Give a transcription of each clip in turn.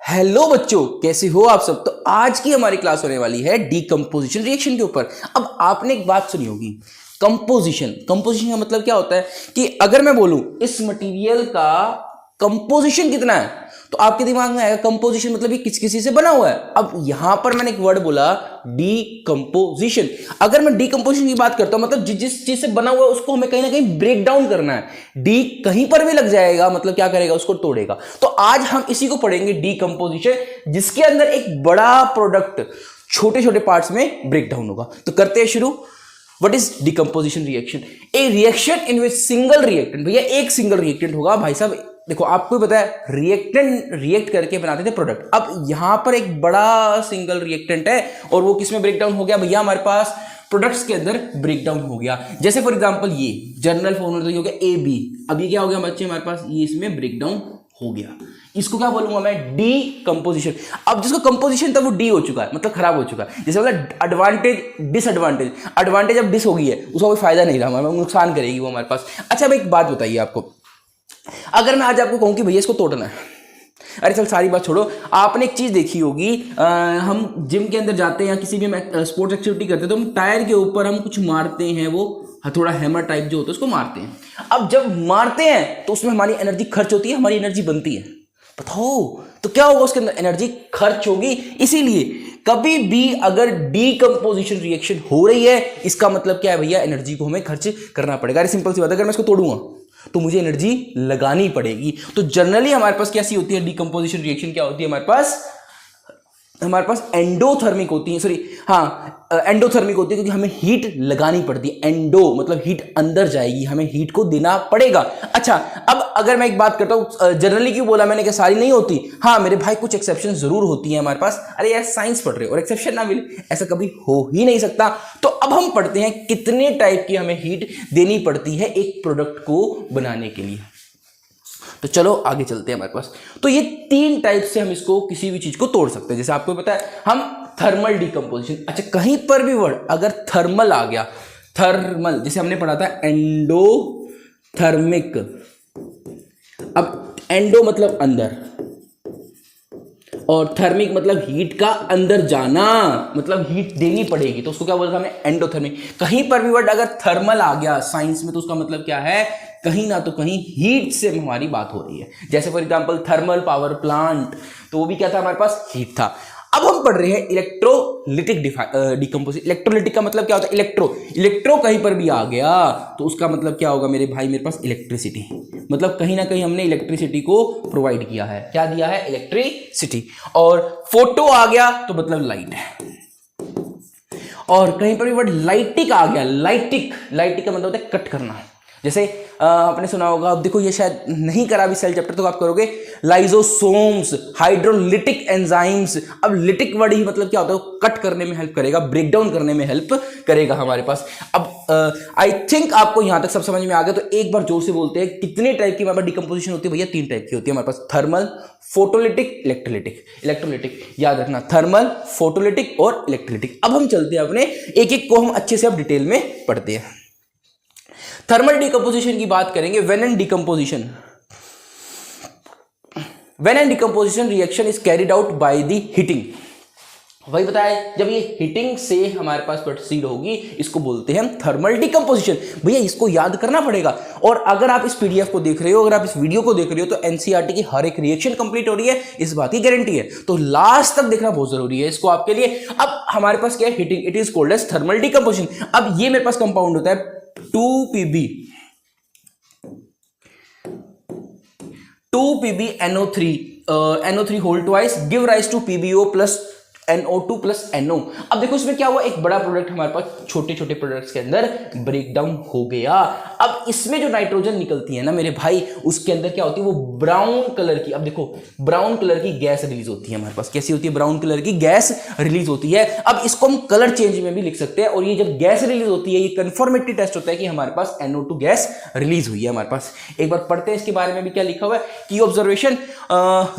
Hello बच्चों, कैसे हो आप सब। तो आज की हमारी क्लास होने वाली है डीकंपोजिशन रिएक्शन के ऊपर। अब आपने एक बात सुनी होगी, कंपोजिशन का मतलब क्या होता है कि अगर मैं बोलूं इस मटेरियल का कंपोजिशन कितना है तो आपके दिमाग में आएगा कंपोजिशन मतलब ये किस किसी से बना हुआ है। अब यहां पर मैंने एक वर्ड बोला डीकंपोजिशन। अगर मैं डीकंपोजिशन की बात करता हूं मतलब जिस चीज से बना हुआ है उसको हमें कहीं ना कहीं ब्रेक डाउन करना है। डी कहीं पर भी लग जाएगा मतलब क्या करेगा, उसको तोड़ेगा। तो आज हम इसी को पढ़ेंगे डीकंपोजिशन, जिसके अंदर एक बड़ा प्रोडक्ट छोटे छोटे पार्ट्स में ब्रेक डाउन होगा। तो करते हैं शुरू। What is decomposition reaction? A reaction in which single reactant, भैया एक सिंगल रिएक्टेंट होगा। भाई साहब देखो, आपको पता है रिएक्टेंट रिएक्ट करके बनाते थे प्रोडक्ट। अब यहां पर एक बड़ा सिंगल रिएक्टेंट है और वो किसमें ब्रेक डाउन हो गया भैया, हमारे पास प्रोडक्ट्स के अंदर ब्रेक डाउन हो गया। जैसे फॉर एग्जांपल ये जनरल फॉर्मूला तो हो गया ए बी। अब ये क्या हो गया बच्चे, हमारे पास ये इसमें ब्रेक डाउन हो गया। इसको क्या बोलूंगा मैं, डीकंपोजिशन। अब जिसको कंपोजिशन था वो डी हो चुका है, मतलब खराब हो चुका है। जैसे मतलब एडवांटेज डिसएडवांटेज, एडवांटेज अब डिस हो गई है, उसका कोई फायदा नहीं रहा, हमारा नुकसान करेगी वो हमारे पास। अच्छा, अब एक बात बताइए आपको, अगर मैं आज आपको कहूं कि भैया इसको तोड़ना है, अरे चल सारी बात छोड़ो, आपने एक चीज देखी होगी, हम जिम के अंदर जाते हैं या किसी भी स्पोर्ट्स एक्टिविटी करते हैं तो हम टायर के ऊपर हम कुछ मारते हैं, वो थोड़ा हैमर टाइप जो होता है उसको मारते हैं। अब जब मारते हैं तो उसमें हमारी एनर्जी खर्च होती है, हमारी एनर्जी बनती है। बताओ तो क्या होगा, उसके अंदर एनर्जी खर्च होगी। इसीलिए कभी भी अगर डीकंपोजिशन रिएक्शन हो रही है इसका मतलब क्या है भैया, एनर्जी को हमें खर्च करना पड़ेगा। अरे सिंपल सी बात है, अगर मैं इसको तोड़ूंगा तो मुझे एनर्जी लगानी पड़ेगी। तो जनरली हमारे पास कैसी होती है डीकंपोजिशन रिएक्शन, क्या होती है हमारे पास एंडोथर्मिक होती है, सॉरी हाँ एंडोथर्मिक होती है, क्योंकि हमें हीट लगानी पड़ती है। एंडो मतलब हीट अंदर जाएगी, हमें हीट को देना पड़ेगा। अच्छा, अब अगर मैं एक बात करता हूं जनरली क्यों बोला मैंने, क्या सारी नहीं होती? हाँ मेरे भाई, कुछ एक्सेप्शन जरूर होती हैं हमारे पास। अरे यार साइंस पढ़ रहे हो और एक्सेप्शन ना मिले, ऐसा कभी हो ही नहीं सकता। तो अब हम पढ़ते हैं कितने टाइप की हमें हीट देनी पड़ती है एक प्रोडक्ट को बनाने के लिए। तो चलो आगे चलते हैं हमारे पास। तो ये तीन टाइप से हम इसको किसी भी चीज को तोड़ सकते हैं। जैसे आपको पता है हम थर्मल डीकंपोजिशन, अच्छा कहीं पर भी वर्ड अगर थर्मल आ गया, थर्मल जैसे हमने पढ़ा था एंडोथर्मिक। अब एंडो मतलब अंदर और थर्मिक मतलब हीट का अंदर जाना, मतलब हीट देनी पड़ेगी, तो उसको क्या बोलता हमने, एंडोथर्मिक। कहीं पर भी वर्ड अगर थर्मल आ गया साइंस में तो उसका मतलब क्या है, कहीं ना तो कहीं हीट से हमारी बात हो रही है। जैसे for example thermal power plant, तो वो भी क्या था, हमारे पास हीट था। अब हम पढ़ रहे हैं इलेक्ट्रोलिटिक डीकंपोजिशन। इलेक्ट्रोलिटिक का मतलब क्या होता है, इलेक्ट्रो कहीं पर भी आ गया तो उसका मतलब क्या होगा मेरे भाई, मेरे पास इलेक्ट्रिसिटी, मतलब कहीं ना कहीं हमने इलेक्ट्रिसिटी को प्रोवाइड किया है। क्या दिया है, इलेक्ट्रिसिटी। और फोटो आ गया तो मतलब लाइट है। और कहीं पर भी वर्ड लाइटिक आ गया, लाइटिक का मतलब होता है कट करना। जैसे आपने सुना होगा, अब देखो ये शायद नहीं करा अभी सेल चैप्टर, तो आप करोगे लाइजोसोम्स, हाइड्रोलिटिक एंजाइम्स। अब लिटिक वर्ड ही मतलब क्या होता है, कट करने में हेल्प करेगा, ब्रेक डाउन करने में हेल्प करेगा हमारे पास। अब आई थिंक आपको यहां तक सब समझ में आ गया। तो एक बार जोर से बोलते हैं कितने टाइप की हमारे पास डिकंपोजिशन होती है भैया, तीन टाइप की होती है हमारे पास, थर्मल, फोटोलिटिक, इलेक्ट्रोलिटिक। याद रखना, थर्मल, फोटोलिटिक और इलेक्ट्रोलिटिक। अब हम चलते हैं अपने एक एक को हम अच्छे से अब डिटेल में पढ़ते हैं। थर्मल डीकंपोजिशन की बात करेंगे। When an decomposition reaction is carried out by the heating, वही बताया, जब ये हीटिंग से हमारे पास प्रोसीड होगी इसको बोलते हैं हम थर्मल डीकंपोजिशन। भैया इसको याद करना पड़ेगा। और अगर आप इस पीडीएफ को देख रहे हो, अगर आप इस वीडियो को देख रहे हो, तो एनसीईआरटी की हर एक रिएक्शन कंप्लीट हो रही है, इस बात की गारंटी है। तो लास्ट तक देखना बहुत जरूरी है इसको आपके लिए। अब हमारे पास क्या है, heating, it is called as thermal decomposition. अब ये मेरे पास कंपाउंड होता है 2Pb NO3 whole twice give rise to PbO plus NO2 plus NO। अब देखो इसमें क्या हुआ, एक बड़ा प्रोडक्ट हमारे पास छोटे छोटे प्रोडक्ट्स के अंदर ब्रेक डाउन हो गया। अब इसमें जो नाइट्रोजन निकलती है ना मेरे भाई, उसके अंदर क्या होती है, वो ब्राउन कलर की, अब देखो ब्राउन कलर की गैस रिलीज होती है हमारे पास। कैसी होती है, ब्राउन कलर की गैस रिलीज होती है। अब इसको हम कलर चेंज में भी लिख सकते हैं। और ये जब गैस रिलीज होती है, ये कंफर्मेटरी टेस्ट होता है कि हमारे पास NO2 गैस रिलीज हुई है हमारे पास। एक बार पढ़ते हैं इसके बारे में भी क्या लिखा हुआ है कि observation,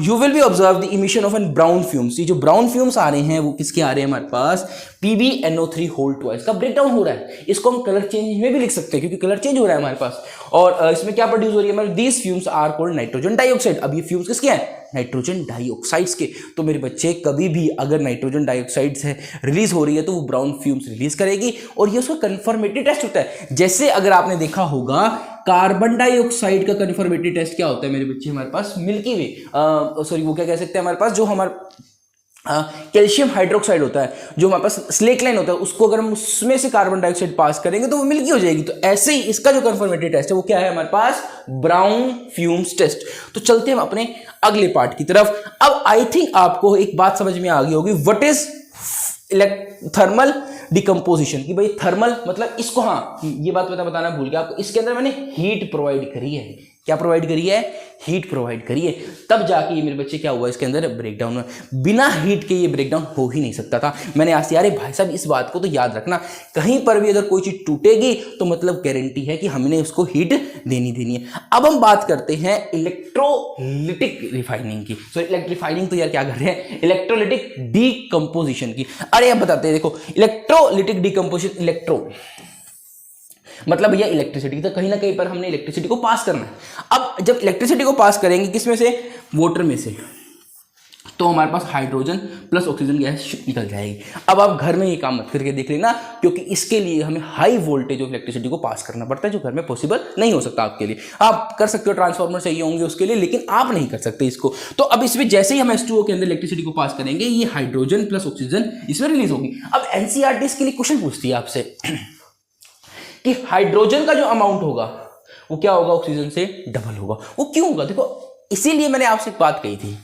you will be observe the emission of an brown fumes. ये जो ब्राउन फ्यूम्स आ रहे हैं वो किसके आ रहे हैं हमारे पास, PbNO3 होल ट्वाइस का ब्रेकडाउन हो रहा है। इसको हम कलर चेंज में भी लिख सकते हैं क्योंकि कलर चेंज हो रहा है हमारे पास। और इसमें क्या प्रोड्यूस हो रही है हमारे, these fumes are called nitrogen dioxide. अब ये फ्यूम्स किसके हैं, नाइट्रोजन डाइऑक्साइड्स के। तो मेरे बच्चे कभी भी अगर नाइट्रोजन डाइऑक्साइड्स है रिलीज हो रही है तो वो ब्राउन फ्यूम्स रिलीज करेगी और ये उसका कन्फर्मेटरी टेस्ट होता है। जैसे अगर आपने देखा होगा कार्बन डाइऑक्साइड का कन्फर्मेटरी टेस्ट क्या होता है मेरे बच्चे, हमारे पास मिल्की वे सॉरी वो क्या कह सकते हैं हमारे पास, जो हमारा कैल्शियम हाइड्रोक्साइड होता है, जो हमारे पास स्लेक लाइन होता है, उसको अगर हम उसमें से कार्बन डाइऑक्साइड पास करेंगे तो वो मिल्की हो जाएगी। तो ऐसे ही इसका जो कन्फर्मेटरी टेस्ट है वो क्या है हमारे पास, ब्राउन फ्यूम्स टेस्ट। तो चलते हैं हम अपने अगले पार्ट की तरफ। अब आई थिंक आपको एक बात समझ में आ गई होगी, व्हाट इज थर्मल डिकम्पोजिशन, कि भाई थर्मल मतलब इसको, हाँ ये बात बताना भूल गया आपको, इसके अंदर मैंने हीट प्रोवाइड करी है। क्या प्रोवाइड करी है, हीट प्रोवाइड करी है, तब जाके ये मेरे बच्चे क्या हुआ इसके अंदर ब्रेकडाउन हुआ। बिना हीट के ये ब्रेकडाउन हो ही नहीं सकता था। मैंने आज यार भाई साहब इस बात को तो याद रखना, कहीं पर भी अगर कोई चीज टूटेगी तो मतलब गारंटी है कि हमने उसको हीट देनी है। अब हम बात करते हैं इलेक्ट्रोलिटिक रिफाइनिंग की। सो इलेक्ट्रिफाइनिंग तो यार क्या कर रहे हैं, इलेक्ट्रोलिटिक डीकंपोजिशन की। अरे अब बताते हैं, देखो इलेक्ट्रोलिटिक डीकंपोजिशन, इलेक्ट्रो मतलब भैया इलेक्ट्रिसिटी, तो कहीं ना कहीं पर हमने इलेक्ट्रिसिटी को पास करना है। अब जब इलेक्ट्रिसिटी को पास करेंगे किसमें से, वाटर में से, तो हमारे पास हाइड्रोजन प्लस ऑक्सीजन गैस निकल जाएगी। अब आप घर में ये काम मत करके देख लेना, क्योंकि इसके लिए हमें हाई वोल्टेज ऑफ इलेक्ट्रिसिटी को पास करना पड़ता है, जो घर में पॉसिबल नहीं हो सकता आपके लिए। आप कर सकते हो, ट्रांसफार्मर चाहिए होंगे उसके लिए, लेकिन आप नहीं कर सकते इसको। तो अब इसमें जैसे ही हम H2O के अंदर इलेक्ट्रिसिटी को पास करेंगे, ये हाइड्रोजन प्लस ऑक्सीजन इसमें रिलीज होगी। अब NCERT इसके लिए क्वेश्चन पूछती है आपसे कि हाइड्रोजन का जो अमाउंट होगा वो क्या होगा, ऑक्सीजन से डबल होगा। वो क्यों होगा, देखो इसीलिए मैंने आपसे एक बात कही थी,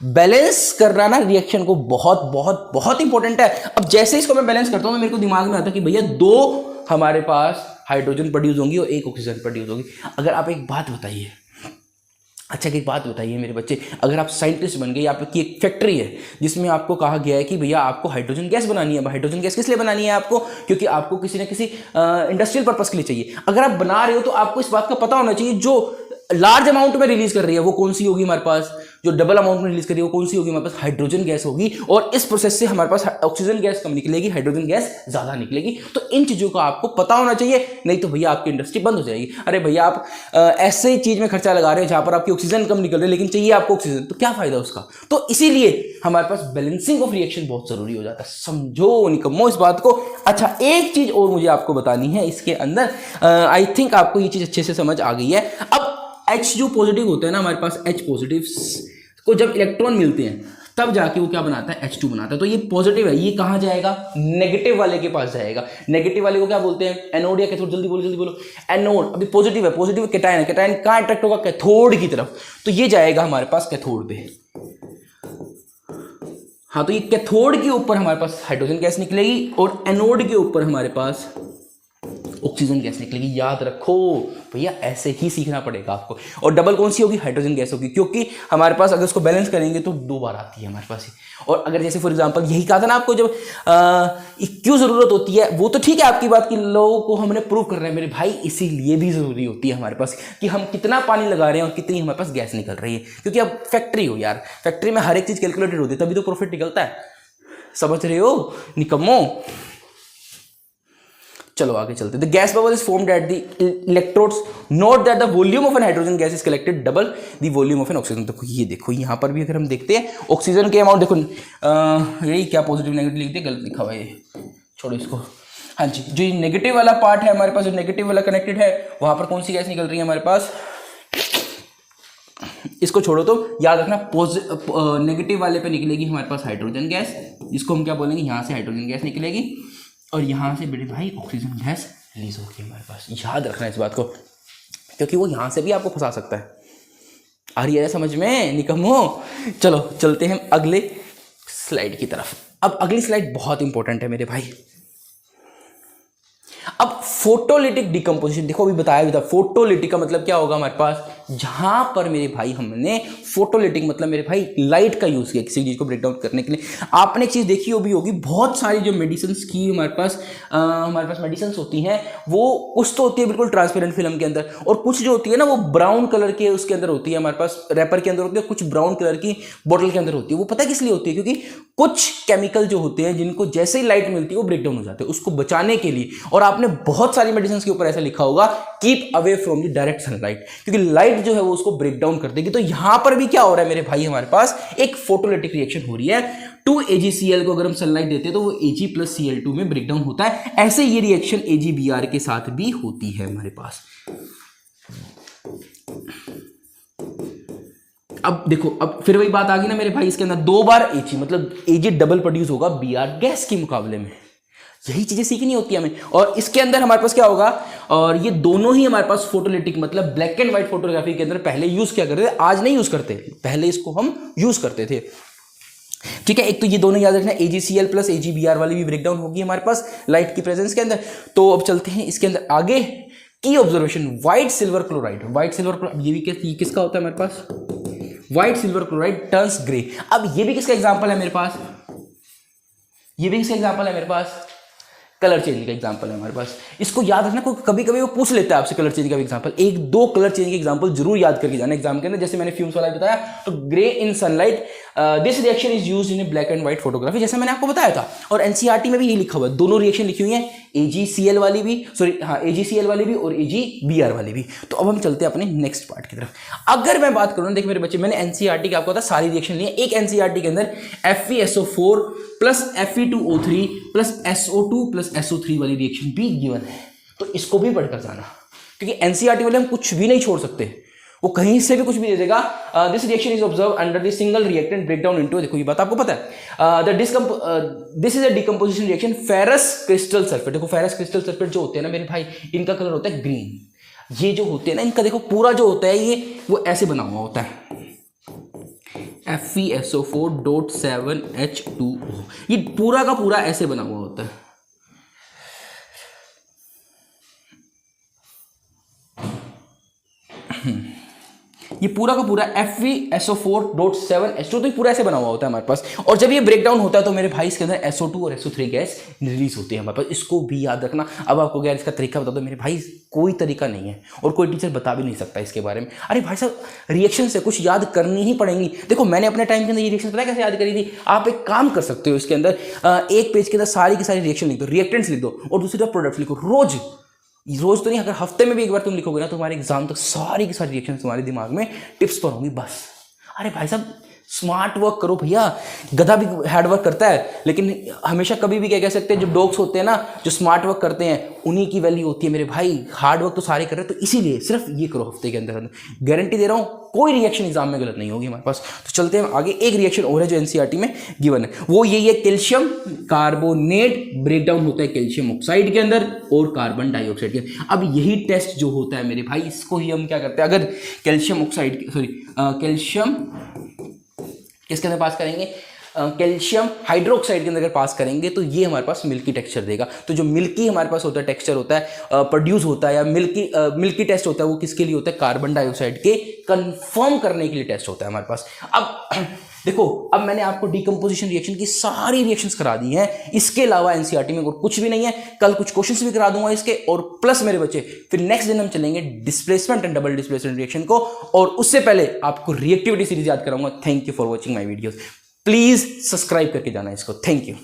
बैलेंस करना ना रिएक्शन को बहुत बहुत बहुत इंपॉर्टेंट है। अब जैसे इसको मैं बैलेंस करता हूं, मेरे को दिमाग में आता है कि भैया 2 हमारे पास हाइड्रोजन प्रोड्यूस होंगी और 1 ऑक्सीजन प्रोड्यूस होगी। अगर आप एक बात बताइए, अच्छा एक बात बताइए मेरे बच्चे, अगर आप साइंटिस्ट बन गए, आपकी एक फैक्ट्री है जिसमें आपको कहा गया है कि भैया आपको हाइड्रोजन गैस बनानी है। हाइड्रोजन गैस किस लिए बनानी है आपको, क्योंकि आपको किसी न किसी इंडस्ट्रियल पर्पस के लिए चाहिए। अगर आप बना रहे हो तो आपको इस बात का पता होना चाहिए जो लार्ज अमाउंट में रिलीज कर रही है वो कौन सी होगी हमारे पास, जो डबल अमाउंट में रिलीज कर रही है वो कौन सी होगी हमारे पास, हाइड्रोजन गैस होगी। और इस प्रोसेस से हमारे पास ऑक्सीजन गैस कम निकलेगी, हाइड्रोजन गैस ज्यादा निकलेगी। तो इन चीजों का आपको पता होना चाहिए, नहीं तो भैया आपकी इंडस्ट्री बंद हो जाएगी। अरे भैया आप ऐसे ही चीज में खर्चा लगा रहे हो जहां पर आपकी ऑक्सीजन कम निकल रही है, लेकिन चाहिए आपको ऑक्सीजन, तो क्या फायदा उसका। तो इसीलिए हमारे पास बैलेंसिंग ऑफ रिएक्शन बहुत जरूरी हो जाता है। समझो निकम्मो इस बात को। अच्छा एक चीज और मुझे आपको बतानी है इसके अंदर, आई थिंक आपको ये चीज अच्छे से समझ आ गई है। अब H जो पॉजिटिव होता है ना हमारे पास, H पॉजिटिव को जब इलेक्ट्रॉन मिलते हैं तब जाके वो क्या बनाता है, H2 बनाता है। तो ये पॉजिटिव है, ये कहाँ जाएगा, नेगेटिव वाले के पास जाएगा। नेगेटिव वाले को क्या बोलते हैं, एनोड या कैथोड, जल्दी बोलो एनोड। अभी पॉजिटिव है, पॉजिटिव कैटायन है, कैटायन कहाँ अट्रैक्ट होगा, कैथोड की तरफ, तो ये जाएगा हमारे पास कैथोड पे। हाँ तो ये कैथोड के ऊपर हमारे पास हाइड्रोजन गैस निकलेगी और एनोड के ऊपर हमारे पास ऑक्सीजन गैस निकलेगी। याद रखो भैया, ऐसे ही सीखना पड़ेगा आपको। और डबल कौन सी होगी, हाइड्रोजन गैस होगी, क्योंकि हमारे पास अगर उसको बैलेंस करेंगे तो 2 बार आती है हमारे पास। और अगर जैसे फॉर एग्जांपल यही कहा था ना आपको, जब क्यों जरूरत होती है, वो तो ठीक है आपकी बात कि लोगों को हमने प्रूव कर रहे हैं मेरे भाई, इसीलिए भी जरूरी होती है हमारे पास कि हम कितना पानी लगा रहे हैं और कितनी हमारे पास गैस निकल रही है। क्योंकि अब फैक्ट्री हो यार, फैक्ट्री में हर एक चीज कैलकुलेटेड होती है, तभी तो प्रॉफिट निकलता है। समझ रहे हो निकम्मो। चलो आगे चलते। The gas bubble is formed at the electrodes, note that the volume of an hydrogen gas is collected double the volume of an oxygen. देखो ये देखो यहाँ पर भी अगर हम देखते हैं ऑक्सीजन के अमाउंट, देखो यही क्या पॉजिटिव नेगेटिव लिखते हैं, गलत लिखा हुआ है ये, छोड़ो इसको। हाँ जी, जो नेगेटिव वाला पार्ट है हमारे पास, जो नेगेटिव वाला कनेक्टेड है, वहां पर कौन सी गैस निकल रही है हमारे पास, इसको छोड़ो तो याद रखना नेगेटिव वाले पे निकलेगी हमारे पास हाइड्रोजन गैस, जिसको हम क्या बोलेंगे, यहाँ से हाइड्रोजन गैस निकलेगी और यहाँ से बड़े भाई ऑक्सीजन गैस रिलीज होगी हमारे पास। याद रखना इस बात को, क्योंकि वो यहाँ से भी आपको फंसा सकता है। आ रही है समझ में निकम्मो। चलो चलते हैं अगले स्लाइड की तरफ। अब अगली स्लाइड बहुत इंपॉर्टेंट है मेरे भाई। अब फोटोलिटिक डिकम्पोजिशन, देखो अभी बताया भी था, फोटोलिटिक का मतलब क्या होगा हमारे पास, जहां पर मेरे भाई हमने फोटोलिटिक मतलब मेरे भाई लाइट का यूज किया किसी चीज को ब्रेक डाउन करने के लिए। आपने एक चीज देखी होगी बहुत सारी जो मेडिसिन की हमारे पास मेडिसिन होती हैं, वो कुछ तो होती है बिल्कुल ट्रांसपेरेंट फिल्म के अंदर, और कुछ जो होती है ना वो ब्राउन कलर के उसके अंदर होती है, हमारे पास रैपर के अंदर होती है, कुछ ब्राउन कलर की बोतल के अंदर होती है। वो पता है किस लिए होती है? क्योंकि कुछ केमिकल जो होते हैं जिनको जैसे ही लाइट मिलती है वो ब्रेक डाउन हो जाते हैं, उसको बचाने के लिए। और आपने बहुत सारी मेडिसिन के ऊपर ऐसा लिखा होगा, keep away from the direct sunlight, क्योंकि लाइट जो है वो उसको ब्रेक डाउन कर देगी। तो यहां पर भी क्या हो रहा है मेरे भाई, हमारे पास एक फोटोलिटिक रिएक्शन हो रही है। 2AgCl को अगर हम सनलाइट देते हैं तो वो Ag + Cl2 में ब्रेक डाउन होता है। ऐसे ये रिएक्शन AgBr के साथ भी होती है हमारे पास। अब देखो, अब फिर वही बात आ गई ना मेरे भाई, इसके अंदर 2 बार Ag मतलब Ag डबल प्रोड्यूस होगा Br गैस के मुकाबले में। यही चीजें सीखनी होती है हमें। और इसके अंदर हमारे पास क्या होगा, और ये दोनों ही हमारे पास फोटोलिटिक मतलब ब्लैक एंड व्हाइट फोटोग्राफी के अंदर पहले यूज किया करते थे, आज नहीं यूज करते, पहले इसको हम यूज करते थे। ठीक है, एक तो ये दोनों याद रखना, AgCl + AgBr वाली भी ब्रेकडाउन होगी हमारे पास लाइट की प्रेजेंस के अंदर। तो अब चलते हैं इसके अंदर आगे की observation, white silver chloride. White silver chloride ये भी किसका होता है हमारे पास, white silver chloride turns grey. अब ये भी किसका एग्जांपल है मेरे पास, ये भी किसका एग्जांपल है मेरे पास, कलर चेंज का एग्जांपल है हमारे पास। इसको याद रखना, कभी कभी वो पूछ लेता है आपसे कलर चेंज का एग्जांपल, 1-2 कलर चेंज के एग्जांपल जरूर याद करके जाना एग्जाम के अंदर। जैसे मैंने फ्यूम्स वाला बताया, तो grey in sunlight, this reaction is used in black and white photography, जैसे मैंने आपको बताया था। और एनसीईआरटी में भी ये लिखा हुआ है, दोनों रिएक्शन लिखी हुई है, AgCl वाली भी, AgCl वाली भी और AgBr वाली भी। तो अब हम चलते हैं अपने नेक्स्ट पार्ट की तरफ। अगर मैं बात करूँ, देख मेरे बच्चे, मैंने एनसीईआरटी के आपको पता सारी रिएक्शन ली है। एक एनसीईआरटी के अंदर FeSO4 + Fe2O3 + SO2 + SO3 वाली रिएक्शन भी गिवन है, तो इसको भी पढ़कर जाना, क्योंकि एनसीईआरटी वाले हम कुछ भी नहीं छोड़ सकते, वो कहीं से भी कुछ भी दे देगा। This reaction is observe under the single reactant breakdown into, देखो ये बात आपको पता है, this is a decomposition reaction ferrous crystal sulphate. देखो फेरस क्रिस्टल सल्फेट जो होते हैं ना मेरे भाई, इनका कलर होता है ग्रीन। ये जो होते हैं ना, इनका देखो पूरा जो होता है ये वो ऐसे बना हुआ होता है, FeSO4.7H2O, ये पूरा का पूरा ऐसे बना हुआ होता है। ये पूरा का पूरा FeSO4.7H2, तो ये पूरा ऐसे बना हुआ होता है हमारे पास। और जब ये ब्रेकडाउन होता है तो मेरे भाई इसके अंदर SO2 और SO3 गैस रिलीज होती है हमारे पास, इसको भी याद रखना। अब आपको गैस इसका तरीका बता दो मेरे भाई, कोई तरीका नहीं है और कोई टीचर बता भी नहीं सकता इसके बारे में। अरे भाई साहब, रिएक्शन से कुछ याद करनी ही पड़ेंगी। देखो मैंने अपने टाइम के अंदर ये रिएक्शन पता है कैसे याद करी थी, आप एक काम कर सकते हो, इसके अंदर एक पेज के अंदर सारी की सारी रिएक्शन लिख दो, रिएक्टेंट्स लिख दो, और दूसरी तरफ प्रोडक्ट्स लिखो। रोज तो नहीं, अगर हफ्ते में भी एक बार तुम लिखोगे ना, तो हमारे एग्जाम तक सारी की सारी रिएक्शन तुम्हारे दिमाग में टिप्स पर होंगी बस। अरे भाई साहब, स्मार्ट वर्क करो भैया, गधा भी हार्ड वर्क करता है, लेकिन हमेशा कभी भी क्या कह सकते हैं, जो डॉग्स होते हैं ना, जो स्मार्ट वर्क करते हैं, उन्हीं की वैल्यू होती है मेरे भाई। हार्ड वर्क तो सारे कर रहे हैं, तो इसीलिए सिर्फ ये करो हफ्ते के अंदर। गारंटी दे रहा हूँ कोई रिएक्शन एग्जाम में गलत नहीं होगी हमारे पास। तो चलते हैं आगे, एक रिएक्शन और है जो एनसीईआरटी में गिवन है, वो यही है, कैल्शियम कार्बोनेट ब्रेकडाउन होता है कैल्शियम ऑक्साइड के अंदर और कार्बन डाइऑक्साइड के अंदर। अब यही टेस्ट जो होता है मेरे भाई, इसको ही हम क्या करते हैं, अगर कैल्शियम ऑक्साइड कैल्शियम किसके अंदर पास करेंगे, कैल्शियम हाइड्रोक्साइड के अंदर अगर पास करेंगे तो ये हमारे पास मिल्की टेक्सचर देगा। तो जो मिल्की हमारे पास होता है टेक्सचर होता है, प्रोड्यूस होता है, या मिल्की टेस्ट होता है, वो किसके लिए होता है, कार्बन डाइऑक्साइड के कंफर्म करने के लिए टेस्ट होता है हमारे पास। अब देखो, अब मैंने आपको डिकम्पोजिशन रिएक्शन की सारी रिएक्शंस करा दी हैं, इसके अलावा एनसीईआरटी में और कुछ भी नहीं है। कल कुछ क्वेश्चंस भी करा दूंगा इसके, और प्लस मेरे बच्चे फिर नेक्स्ट दिन हम चलेंगे displacement and double displacement reaction को, और उससे पहले आपको रिएक्टिविटी सीरीज याद कराऊंगा। Thank you for watching my videos, please subscribe करके जाना इसको। Thank you.